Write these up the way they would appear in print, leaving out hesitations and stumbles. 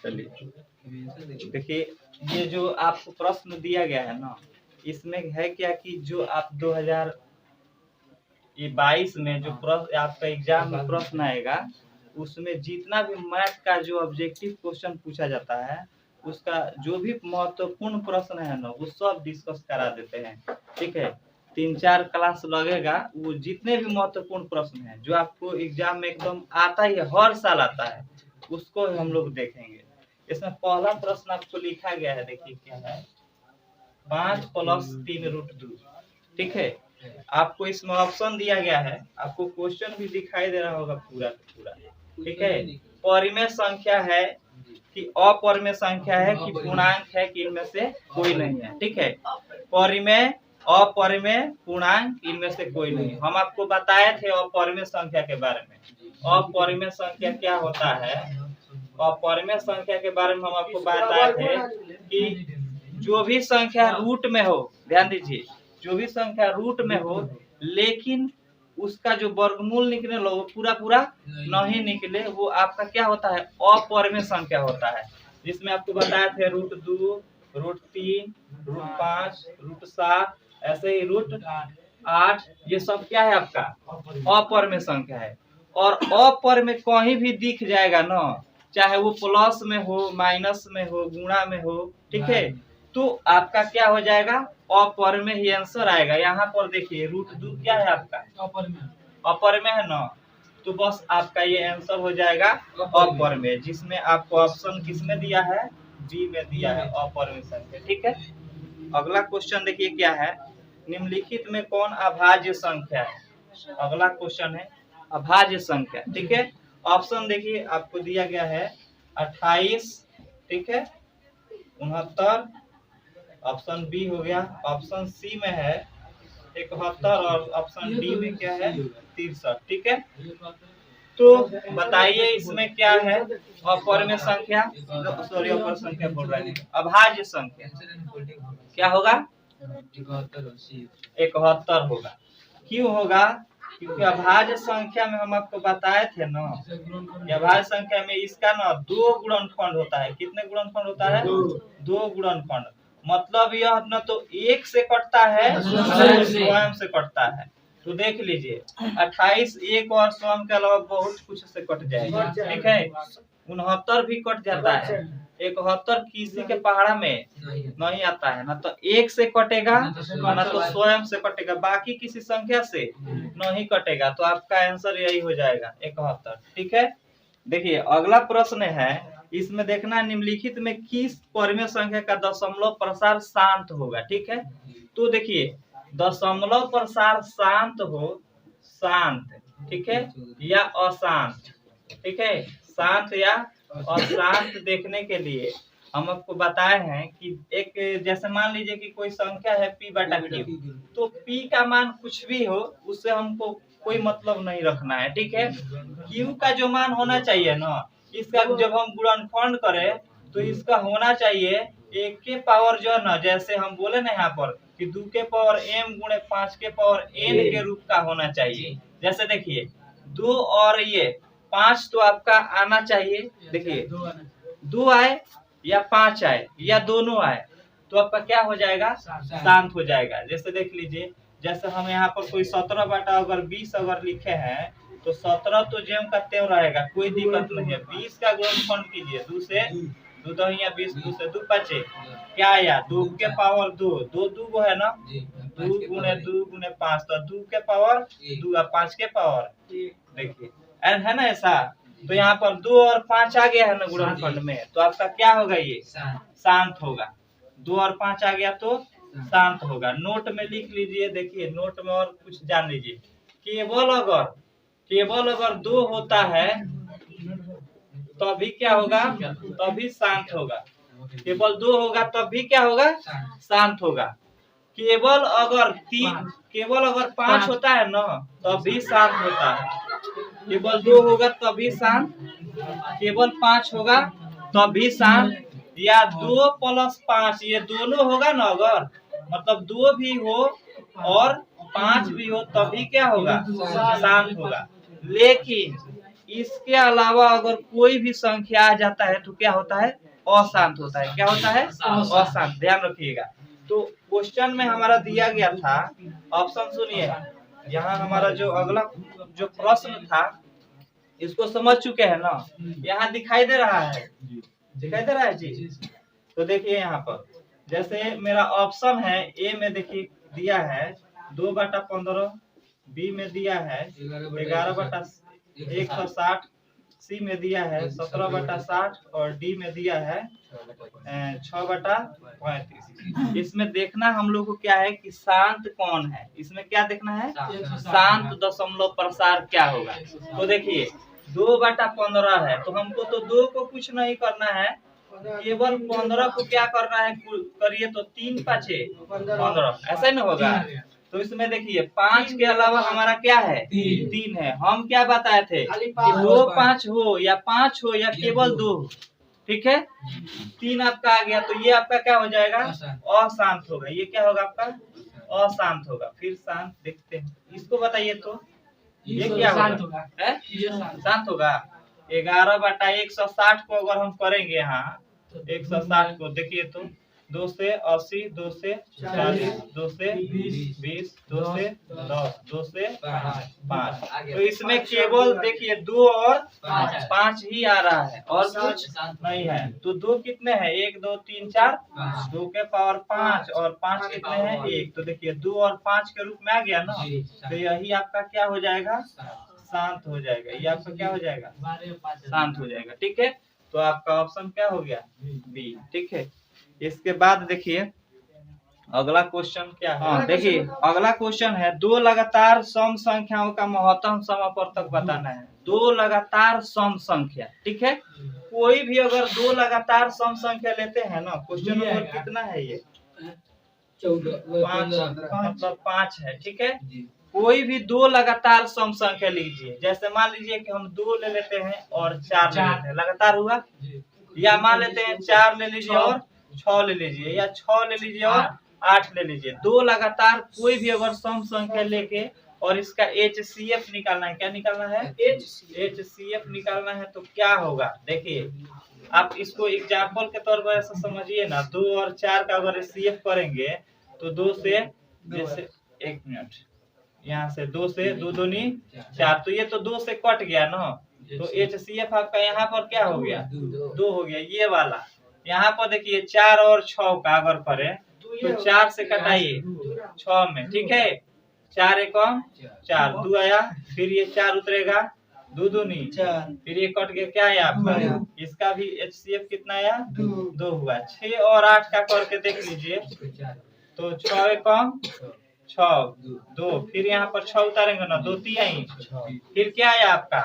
चलिए देखिए, ये जो आपको प्रश्न दिया गया है ना, इसमें है क्या कि जो आप 2022 में जो प्रश्न आपका एग्जाम में प्रश्न आएगा, उसमें जितना भी मैथ का जो ऑब्जेक्टिव क्वेश्चन पूछा जाता है, उसका जो भी महत्वपूर्ण प्रश्न है ना, वो सब डिस्कस करा देते हैं। ठीक है, 3-4 क्लास लगेगा, वो जितने भी महत्वपूर्ण प्रश्न है जो आपको एग्जाम में एकदम आता ही है, हर साल आता है, उसको हम लोग देखेंगे। इसमें पहला प्रश्न आपको लिखा गया है, देखिए क्या है, 5 + 3√2। ठीक है, आपको इसमें ऑप्शन दिया गया है, आपको क्वेश्चन भी दिखाई दे रहा होगा पूरा का पूरा। ठीक है, परिमेय संख्या है कि अपरिमेय संख्या है कि पूर्णांक है कि इनमें से कोई नहीं है। ठीक है, परिमेय, अपरिमेय, पूर्णांक, इनमें से कोई नहीं। हम आपको बताए थे अपरिमेय संख्या के बारे में। अपरिमेय संख्या क्या होता है? अपरिमेय संख्या के बारे में हम आपको बताए थे कि जो भी संख्या रूट में हो, ध्यान दीजिए, जो भी संख्या रूट में हो लेकिन उसका जो वर्गमूल निकले वो पूरा पूरा नहीं निकले, वो आपका क्या होता है? अपरिमेय संख्या होता है। जिसमें आपको बताए थे √2, √3, √5, √7, ऐसे ही √8, ये सब क्या है? आपका अपरिमेय संख्या है। और अपरिमेय कहीं भी दिख जाएगा ना, चाहे वो प्लस में हो, माइनस में हो, गुणा में हो, ठीक है, तो आपका क्या हो जाएगा? अपरिमेय ही आंसर आएगा। यहाँ पर देखिए √2 क्या है? आपका अपरिमेय है ना, तो बस आपका ये आंसर हो जाएगा अपरिमेय, जिसमें आपको ऑप्शन किसमें दिया है? बी में दिया है, अपरिमेय संख्या। ठीक है, अगला क्वेश्चन देखिए क्या है, निम्नलिखित में कौन अभाज्य संख्या है? अगला क्वेश्चन है अभाज्य संख्या। ठीक है, ऑप्शन देखिए आपको दिया गया है 28, ठीक है, 69, ऑप्शन बी हो गया, ऑप्शन सी में है 71 और ऑप्शन डी में क्या है? 63। ठीक है, तो बताइए इसमें क्या है? अपरिमेय संख्या, सॉरी अपरिमेय संख्या बोल रहे हैं, अभाज्य संख्या क्या होगा? 71 होगा। क्यों होगा? क्योंकि अभाज्य संख्या में हम आपको बताए थे ना, अभाज्य संख्या में इसका ना 2 गुणनखंड होता है। कितने गुणनखंड होता है? 2 गुणनखंड। मतलब यह न तो 1 से कटता है, स्वयं से कटता है। तो देख लीजिए 28 1 और स्वयं के अलावा बहुत कुछ से कट जाएगा। ठीक है, 69 भी कट जाता है, 71 किसी के पहाड़ा में नहीं आता है, ना तो 1 से कटेगा ना तो स्वयं से कटेगा, बाकी किसी संख्या से नहीं कटेगा। तो आपका आंसर यही हो जाएगा 71। ठीक है, देखिए अगला प्रश्न है, इसमें देखना निम्नलिखित में किस परिमेय संख्या का दशमलव प्रसार शांत होगा। ठीक है, तो देखिए दशमलव प्रसार शांत हो, शांत, ठीक है, या अशांत। ठीक है, शांत या अशांत देखने के लिए हम आपको बताए हैं कि एक, जैसे मान लीजिए कि कोई संख्या है p/q, तो p का मान कुछ भी हो, उससे हमको कोई मतलब नहीं रखना है। ठीक है, q का जो मान होना चाहिए ना, इसका जब हम गुणनखंड करें तो इसका होना चाहिए 1 के पावर जो है ना, जैसे हम बोले ना यहाँ पर कि 2 के पावर m गुणे 5 के पावर n के रूप का होना चाहिए। जैसे देखिए 2 और ये 5 तो आपका आना चाहिए, देखिए 2 आए या 5 आए या दोनों आए तो आपका क्या हो जाएगा? शांत हो जाएगा। जैसे देख लीजिए, जैसे हम यहाँ पर कोई 17/20 अगर लिखे हैं तो 17 तो जेम का त्यों रहेगा, कोई दिक्कत नहीं है। 20 का गुणनखंड कीजिए, 2 से 2 दहिया 20, 2 से 2 5 क्या आया? 2 के पावर 2, 2 2 है ना, 2 गुणे 2 गुणे 5, तो 2 के पावर 2 और 5 के पावर, देखिए है ना ऐसा। तो यहाँ पर 2 और 5 आ गया है ना गुणनखंड में, तो आपका क्या होगा? ये शांत होगा। 2 और 5 आ गया तो शांत होगा। नोट में लिख लीजिए, देखिए नोट में और कुछ जान लीजिए, केवल अगर 2 होता है तभी क्या होगा? तभी शांत होगा। केवल 2 होगा तब भी क्या होगा? शांत होगा। केवल अगर 5 होता है ना तब भी शांत होता है। केवल 2 होगा तभी शांत, केवल 5 होगा तभी शांत, या 2 + 5 ये दोनों होगा ना, अगर मतलब 2 भी हो और 5 भी हो तभी क्या होगा? शांत होगा। लेकिन इसके अलावा अगर कोई भी संख्या आ जाता है तो क्या होता है? अशांत होता है। क्या होता है? अशांत। ध्यान रखिएगा। तो क्वेश्चन में हमारा दिया गया था, ऑप्शन सुनिए, यहाँ हमारा जो अगला जो प्रश्न था इसको समझ चुके हैं ना? यहाँ दिखाई दे रहा है, दिखाई दे रहा है जी। तो देखिए यहाँ पर जैसे मेरा ऑप्शन है ए में देखिए दिया है 2/15, बी में दिया है 11/160, सी में दिया है 17/60 और डी में दिया है 6/35। इसमें देखना हम लोग को क्या है कि शांत कौन है। इसमें क्या देखना है? शांत दशमलव प्रसार क्या होगा। तो देखिए 2/15 है तो हमको तो 2 को कुछ नहीं करना है, केवल 15 को क्या करना है करिए तो 3×5=15, ऐसा ही ना होगा। तो इसमें देखिए 5 के अलावा हमारा क्या है? 3 है। हम क्या बताए थे कि 2 5 हो या 5 हो या केवल 2 हो, ठीक है। 3 आपका आ गया तो ये आपका क्या हो जाएगा? अशांत होगा। ये क्या होगा आपका? अशांत होगा। फिर शांत देखते हैं, इसको बताइए तो ये क्या होगा? शांत होगा। 11/160 को अगर हम करेंगे यहाँ 160 को देखिए तो 2 से 80, 2 से 40, 2 से 20, 2 से 10, 2 से 5। तो इसमें केवल देखिए 2 और 5 ही आ रहा है और कुछ नहीं है। तो 2 कितने हैं? 1 2 3 4, 2 के पावर 5 और 5 कितने हैं? 1। तो देखिए 2 और 5 के रूप में आ गया ना, तो यही आपका क्या हो जाएगा? शांत हो जाएगा। ये आपका क्या हो जाएगा? शांत हो जाएगा। ठीक है, तो आपका ऑप्शन क्या हो गया? बी। ठीक है, इसके बाद देखिए अगला क्वेश्चन क्या है। हाँ देखिए अगला क्वेश्चन है 2 लगातार सम संख्याओं का महत्तम समापवर्तक बताना है। 2 लगातार सम संख्या, ठीक है। कोई भी अगर 2 लगातार सम संख्या लेते हैं ना, क्वेश्चन नंबर कितना है ये? 5, मतलब 5 है, ठीक है। कोई भी 2 लगातार सम संख्या लीजिए। जैसे मान लीजिए कि हम 2 ले लेते हैं और 4 ले लेते हैं, लगातार हुआ। या मान लेते हैं 4 ले लीजिए और 6 ले लीजिए, या 6 ले लीजिए और 8 ले लीजिए। 2 लगातार कोई भी अगर सम संख्या लेके और इसका HCF निकालना है। क्या निकालना है? HCF निकालना है। तो क्या होगा देखिए, आप इसको एग्जाम्पल के तौर पर ऐसा समझिए ना, 2 और 4 का अगर HCF करेंगे तो 2 से, जैसे 1 मिनट, यहाँ से 2 से 2 दूनी 4, तो ये तो 2 से कट गया ना, तो HCF आपका यहाँ पर क्या हो गया? 2 हो गया। ये वाला यहाँ पर देखिए 4 और 6 का अगर करें तो 4 से कटाइए 6 में, ठीक है। 4 एकम 4, 2 आया, फिर ये 4 उतरेगा, 2 दूनी 4, फिर ये कट गया, क्या आया आपका? इसका भी HCF कितना आया? 2 हुआ। 6 और 8 का करके देख लीजिए तो 6 एकम 6, 2, फिर यहाँ पर 6 उतारेंगे ना, 2 3, फिर क्या आया आपका?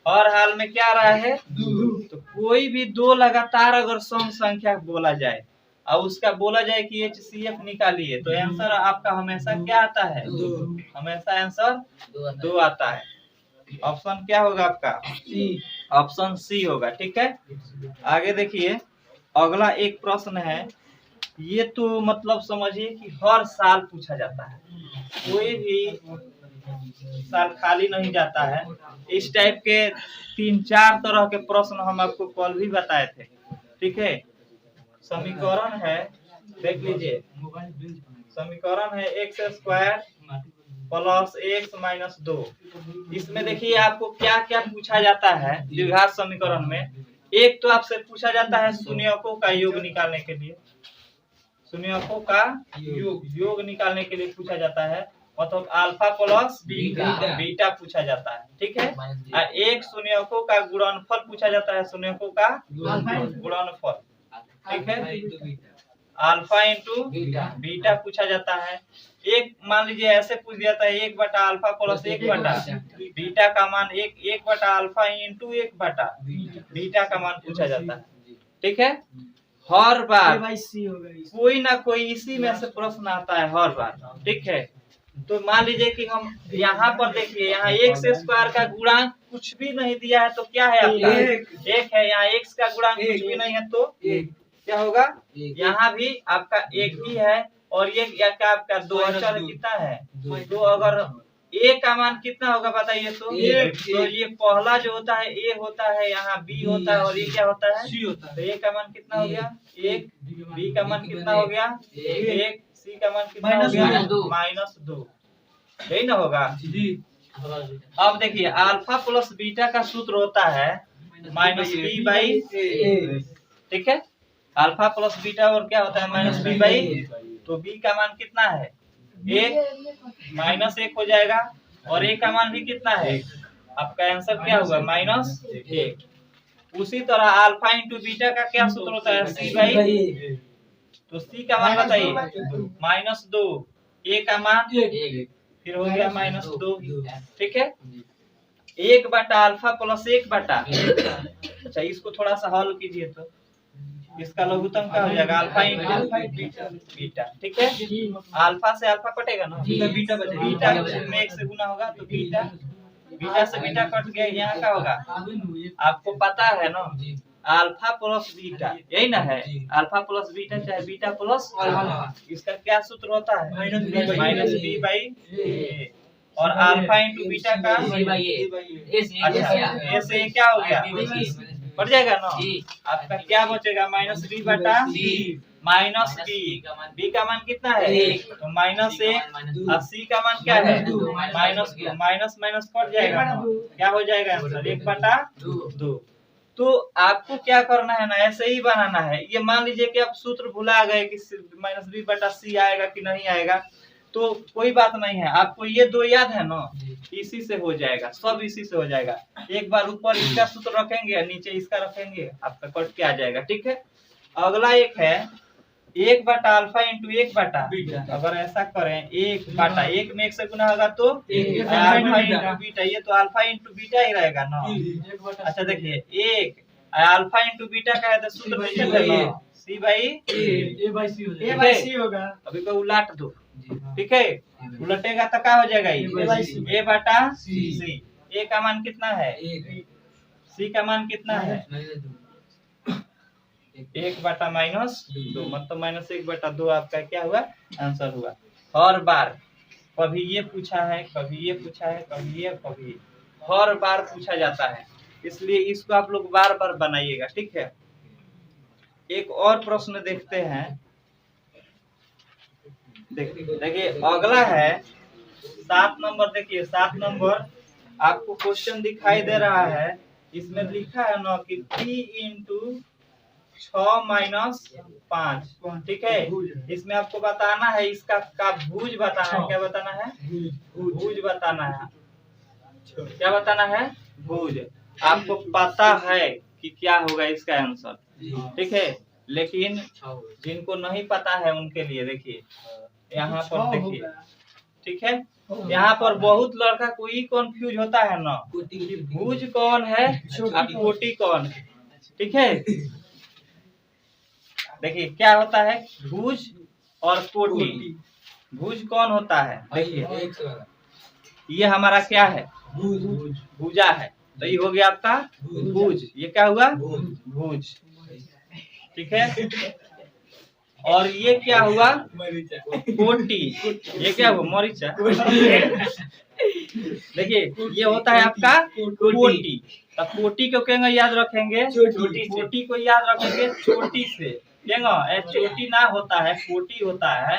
हर हाल में क्या रहा है? तो कोई भी 2 लगातार अगर सम संख्या बोला जाए और उसका बोला जाए कि HCF निकालिए, तो आंसर आपका हमेशा क्या आता है? 2। हमेशा आंसर 2 आता है। ऑप्शन क्या होगा आपका? ऑप्शन सी होगा। ठीक है, आगे देखिए अगला एक प्रश्न है। ये तो मतलब समझिए कि हर साल पूछा जाता है, कोई भी साल खाली नहीं जाता है। इस टाइप के 3-4 तरह के प्रश्न हम आपको कल भी बताए थे, ठीक है। समीकरण है, देख लीजिए, समीकरण है x² प्लस x - 2। इसमें देखिए आपको क्या क्या पूछा जाता है द्विघात समीकरण में। एक तो आपसे पूछा जाता है शून्यकों का योग निकालने के लिए, शून्यकों का योग निकालने के लिए पूछा जाता है, मतलब अल्फा प्लस बीटा पूछा जाता है, ठीक है। और एक शून्यकों का गुणनफल पूछा जाता है, शून्यकों का गुणनफल, ठीक है, अल्फा इंटू बीटा पूछा जाता है। एक मान लीजिए ऐसे पूछ दिया था 1/अल्फा प्लस 1/बीटा का मान 1/अल्फा इंटू 1/बीटा का मान पूछा जाता है, ठीक है। हर बार कोई ना कोई इसी में से प्रश्न आता है हर बार, ठीक है। तो मान लीजिए कि हम यहाँ पर देखिए, यहाँ x² का गुणांक कुछ भी नहीं दिया है, तो क्या है आपका? एक है। यहाँ x का गुणांक कुछ भी नहीं है तो क्या होगा? यहाँ भी आपका 1 ही है। और ये क्या आपका 2 अचर कितना है? 2 अगर ए का मान कितना होगा बताइए तो ये पहला जो होता है ए होता है, यहाँ बी होता है और ये क्या होता है सी होता है। तो ए का मान कितना हो गया 1, बी का मान कितना हो गया 1, सी का मान कितना हो गया -2, यही ना होगा जी। अब देखिए अल्फा प्लस बीटा का सूत्र होता है -b/a, ठीक है। अल्फा प्लस बीटा और क्या होता है -b/, तो b का मान कितना है 1, -1 हो जाएगा और a का मान भी कितना है, आपका आंसर क्या होगा -1। उसी तरह अल्फा इंटू बीटा का क्या सूत्र होता है c/, तो c का मान बताइए -2, a का मान फिर हो गया -2, ठीक है। 1/अल्फा प्लस 1/, अच्छा इसको थोड़ा सा हल कीजिए तो इसका लघुत्तम क्या हो जाएगा अल्फा इंटू बीटा, ठीक है। अल्फा से अल्फा कटेगा ना, बीटा में 1 से गुना होगा तो बीटा से बीटा कट गया, यहाँ का होगा आपको पता है ना अल्फा प्लस बीटा, यही ना है अल्फा प्लस बीटा चाहे बीटा प्लस अल्फा, इसका क्या सूत्र होता है -b/a और अल्फा इंटू बीटा का अच्छा ए से क्या हो गया बढ़ जाएगा ना, आपका क्या बचेगा -b/c -b का मान कितना है तो -1 और c का मान क्या है -2, माइनस कट जाएगा ना, क्या हो जाएगा आंसर 1/2। तो आपको क्या करना है ना, ऐसे ही बनाना है। ये मान लीजिए कि आप सूत्र भुला गए कि -b/c आएगा कि नहीं आएगा, तो कोई बात नहीं है, आपको ये दो याद है ना, इसी से हो जाएगा, सब इसी से हो जाएगा। एक बार ऊपर इसका सूत्र रखेंगे नीचे इसका रखेंगे, आपका कट के आ जाएगा, ठीक है। अगला एक है 1/अल्फा इंटू 1/, अगर ऐसा करें 1/1 में 1 से गुना होगा तो अल्फा इंटू बीटा, ये तो अल्फा इंटू बीटा ही रहेगा ना। अच्छा देखिए 1 अल्फा इंटू बीटा का है तो सूत्र नीचे थे ना c/a/c होगा, अभी को उलट दो, ठीक है। उलटेगा तो क्या हो जाएगा a/c, a का मान कितना है c का मान कितना है 1/-2, मतलब -1/2 आपका क्या हुआ आंसर हुआ। हर बार कभी ये पूछा है, कभी ये पूछा है, कभी ये, कभी हर बार पूछा जाता है, इसलिए इसको आप लोग बार बार बनाइएगा, ठीक है। एक और प्रश्न देखते हैं, देखिए अगला है 7 नंबर। देखिए 7 नंबर आपको क्वेश्चन दिखाई दे रहा है, इसमें लिखा है ना कि 3 × 6 - 5, ठीक है। इसमें आपको बताना है इसका भुज बताना है, क्या बताना है भुज बताना है, क्या बताना है भुज। आपको पता है कि क्या होगा इसका आंसर, ठीक है, लेकिन जिनको नहीं पता है उनके लिए देखिए यहाँ पर देखिए, ठीक है। यहाँ पर बहुत लड़का को ही कंफ्यूज होता है ना कि भुज कौन है और कोटि कौन है, ठीक है। देखिए क्या होता है भुज और कोटि। भुज कौन होता है, देखिए ये हमारा क्या है भुजा है, तो ये हो गया आपका भुज, ये क्या हुआ भुज, ठीक है। और ये क्या हुआ कोटि, ये क्या हुआ मरीचा। देखिए ये होता है आपका कोटि, तो कोटि को क्या याद रखेंगे कोटि को याद रखेंगे छोटी से, क्या चोटी ना होता है कोटि होता है,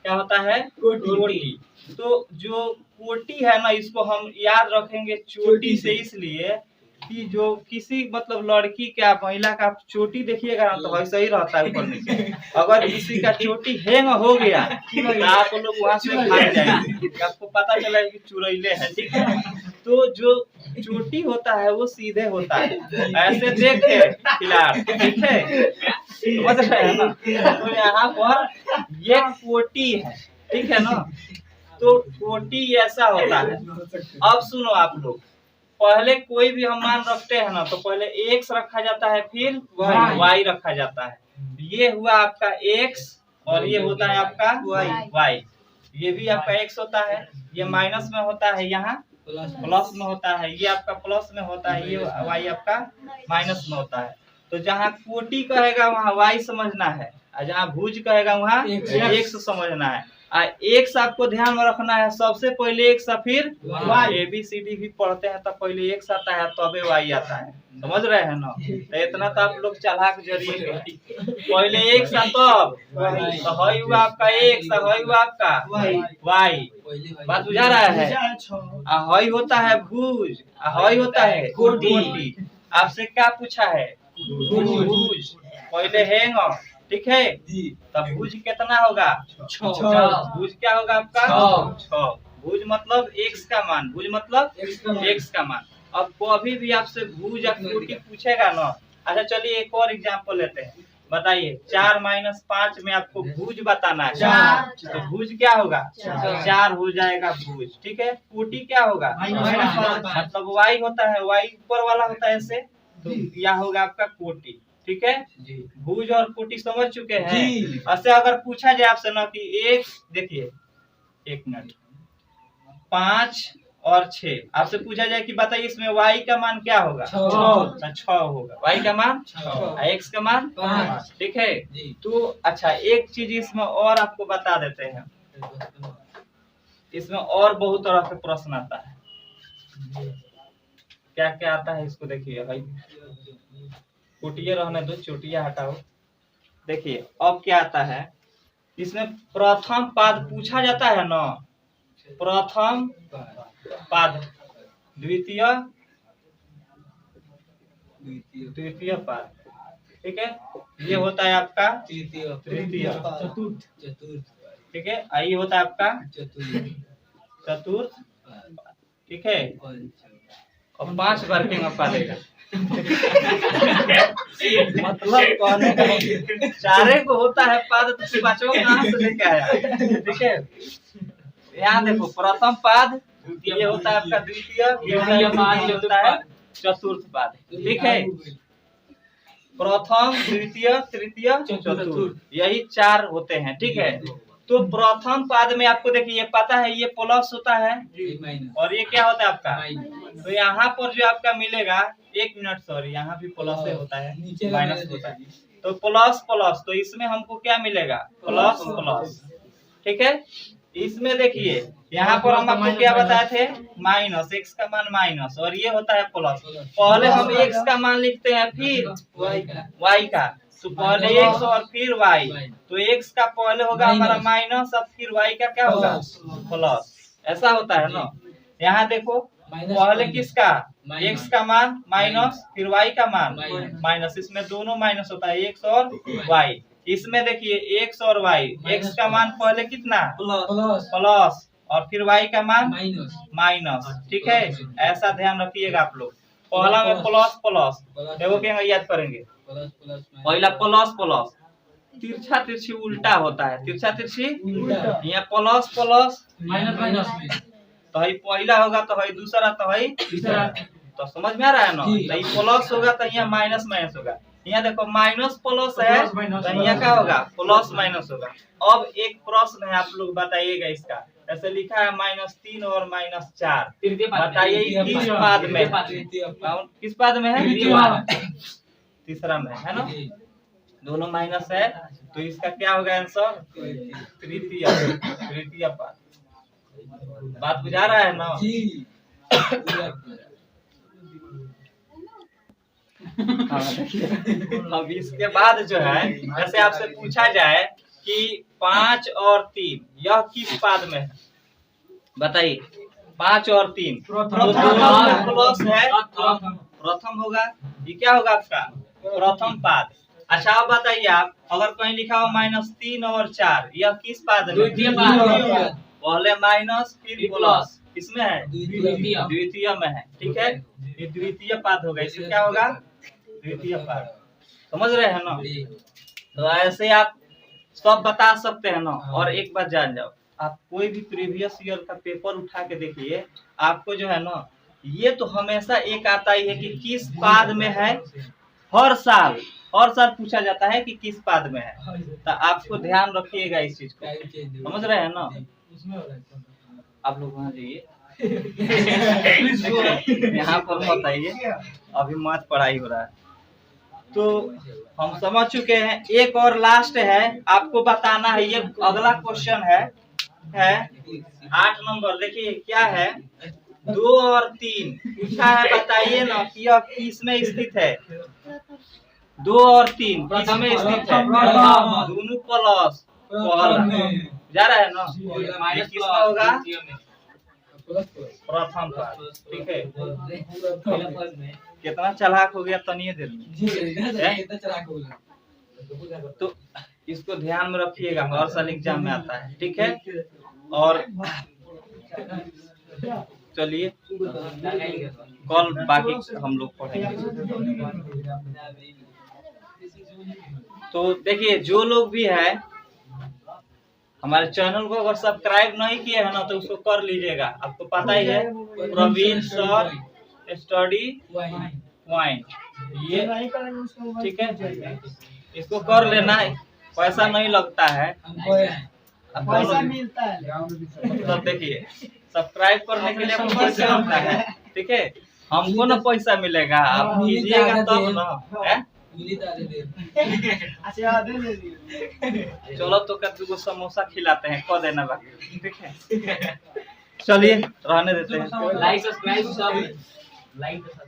क्या होता है कोटि। तो जो कोटि है ना इसको हम याद रखेंगे चोटी से, इसलिए कि जो किसी मतलब लड़की का महिला का चोटी देखिएगा ना तो ऐसा ही रहता है ऊपर नीचे। अगर किसी का चोटी हैंग हो गया तो आप लोग वहां से भाग जाएंगे, आपको पता चला कि चुरैले है, ठीक है। तो जो चोटी होता है वो सीधे होता है, ऐसे देखे खिलाड़, ठीक है, समझ रहे हैं ना। तो यहाँ पर ये कोटि है, ठीक है ना। तो कोटि ऐसा होता है। अब सुनो आप लोग, पहले कोई भी हम मान रखते हैं ना तो पहले x रखा जाता है फिर y रखा जाता है। ये हुआ आपका x और ये होता है आपका y, ये भी आपका x होता है, ये माइनस में होता है, यहाँ प्लस में होता है, ये आपका प्लस में होता है, ये y आपका माइनस में होता है। तो जहाँ कोटि कहेगा वहाँ y समझना है और जहाँ भुज कहेगा वहाँ x समझना है। एक्स आपको ध्यान में रखना है, सबसे पहले एक्स फिर ABCD भी पढ़ते हैं तो पहले एक्स आता है तबे वाई आता है, समझ रहे हैं ना। तो इतना तो आप लोग चालाक जरिए, पहले एक्स तब तो हई हुआ आपका एक्स, हई हुआ आपका वाई, बात बुझा रहा है। हई होता है भुज, हई होता है कोटि। आपसे क्या पूछा है, भुज पहले हैंग, ठीक है। तब भुज कितना होगा, भुज क्या होगा आपका 6। भुज मतलब एक्स का मान, भुज मतलब एक्स का मान। अब कभी भी आपसे भुज या कोटि पूछेगा ना। अच्छा चलिए एक और एग्जांपल लेते हैं, बताइए 4 - 5 में आपको भुज बताना है, तो भुज क्या होगा 4 हो जाएगा भुज, ठीक है। कोटि क्या होगा मतलब वाई होता है, वाई ऊपर वाला होता है ऐसे, तो यह होगा आपका कोटि, ठीक है। भुज और कोटि समझ चुके हैं। ऐसे अगर पूछा जाए आपसे ना कि एक, देखिए एक मिनट, 5 और 6 आपसे पूछा जाए कि बताइए इसमें y का मान क्या होगा, 6 होगा, y का मान 6, x का मान 5, ठीक है। तो अच्छा एक चीज इसमें और आपको बता देते हैं, इसमें और बहुत तरह से प्रश्न आता है। क्या क्या आता है इसको देखिए भाई, कोटिया रहने दो, चोटिया हटाओ। देखिए अब क्या आता है, इसमें प्रथम पाद पूछा जाता है ना, प्रथम पाद, द्वितीय पाद, ठीक है। ये होता है आपका तृतीय, ठीक है। ये होता है आपका चतुर्थ, ठीक है। और 5 बार के पादेगा मतलब कहने का चारे को होता है पाद, तो 5वां कहाँ से लेके आया, ठीक है। यहाँ देखो प्रथम पाद, ये होता है आपका द्वितीय, ये होता है चतुर्थ पाद, ठीक है। प्रथम, द्वितीय, तृतीय, चतुर्थ, यही 4 होते हैं, ठीक है। तो प्रथम पाद में आपको देखिए ये पता है, ये प्लस होता है और ये क्या होता है आपका, तो यहाँ पर जो आपका मिलेगा, 1 मिनट सॉरी, यहाँ भी प्लस होता है, माइनस होता है, तो प्लस प्लस, तो इसमें हमको क्या मिलेगा प्लस प्लस, ठीक है। इसमें देखिए यहाँ पर हम आपको क्या बताए थे, माइनस, एक्स का मान माइनस, और ये होता है प्लस। पहले हम एक्स का मान लिखते हैं फिर वाई का, तो पहले एक्स और फिर वाई, तो एक्स का पहले होगा हमारा माइनस और फिर वाई का क्या होगा प्लस, ऐसा होता है ना। यहाँ देखो पहले किसका, एक्स का मान माइनस, फिर वाई का मान माइनस, इसमें दोनों माइनस होता है, एक्स और वाई। इसमें देखिए एक्स और वाई, एक्स का मान पहले कितना प्लस और फिर वाई का मान माइनस, ठीक है। ऐसा ध्यान रखिएगा आप लोग, पहला में प्लस प्लस, देखो क्या याद करेंगे, पहला प्लस प्लस, तिरछा तिरछी उल्टा होता है, तिरछा तिरछी यहाँ प्लस प्लस माइनस माइनस, तो है पहला होगा तो है दूसरा, तो है तीसरा, तो समझ में आ रहा है ना। तो प्लस होगा तो यहाँ माइनस माइनस होगा, यहाँ देखो माइनस प्लस है तो यहाँ क्या होगा प्लस माइनस होगा। अब एक प्रश्न है, आप लोग बताइएगा इसका, ऐसे लिखा है -3 और -4, बताइए किस पाद में, किस पाद में है, तीसरा में है ना, दोनों माइनस है, तो इसका क्या होगा आंसर तृतीय पाद। बात बुझा रहा है ना। अब इसके बाद जो है, जैसे आपसे पूछा जाए कि 5 और 3 यह किस पाद में है, बताइए 5 और 3 प्लस है, प्रथम होगा, ये क्या होगा आपका प्रथम पाद। अच्छा अब बताइए आप, अगर कहीं लिखा हो -3 और 4, यह किस पाद में, पहले माइनस फिर प्लस, किसमें है द्वितीय में है, ठीक है। ये द्वितीय पाद होगा, इससे क्या होगा द्वितीय पाद, समझ रहे हैं ना। तो ऐसे आप सब बता सकते हैं ना। और एक बात जान जाओ, आप कोई भी प्रीवियस ईयर का पेपर उठा के देखिए, आपको जो है ना ये तो हमेशा एक आता ही है कि किस पाद में है, हर साल पूछा जाता है कि किस पाद में है। तो आपको ध्यान रखिएगा इस चीज को, समझ रहे हैं ना। आप लोग वहाँ जाइए यहाँ पर मत आइए, अभी मैथ पढ़ाई हो रहा है। तो हम समझ चुके हैं, एक और लास्ट है, आपको बताना है, ये अगला क्वेश्चन है, है 8 नंबर, देखिए क्या है 2 और 3 पूछा है, बताइए ना कि यह किस में स्थित है। 2 और 3 किस में स्थित है? दोनों प्लस पहला जा रहा है ना, ये किसका होगा? प्रथम पर, ठीक है। कितना चालाक हो गया तनिए देर में। तो इसको ध्यान में रखिएगा, हर साल एग्जाम में आता है, ठीक है। और चलिए कल बाकी हम लोग पढ़ेंगे। तो देखिए जो लोग भी है हमारे चैनल को अगर सब्सक्राइब नहीं किए है ना तो उसको कर लीजिएगा। आपको पता ही है प्रवीण सर स्टडी पॉइंट, ये ठीक है, इसको कर लेना, पैसा नहीं लगता है, पैसा मिलता है। तो देखिए सब्सक्राइब करने के लिए आपको पैसा लगता है, ठीक है, हमको ना पैसा मिलेगा, आप कीजिएगा तब ना। चलो तो कद्दू को समोसा खिलाते हैं, खो देना बाकी, ठीक है। चलिए रहने देते हैं। लाइक सब्सक्राइब सब लाइक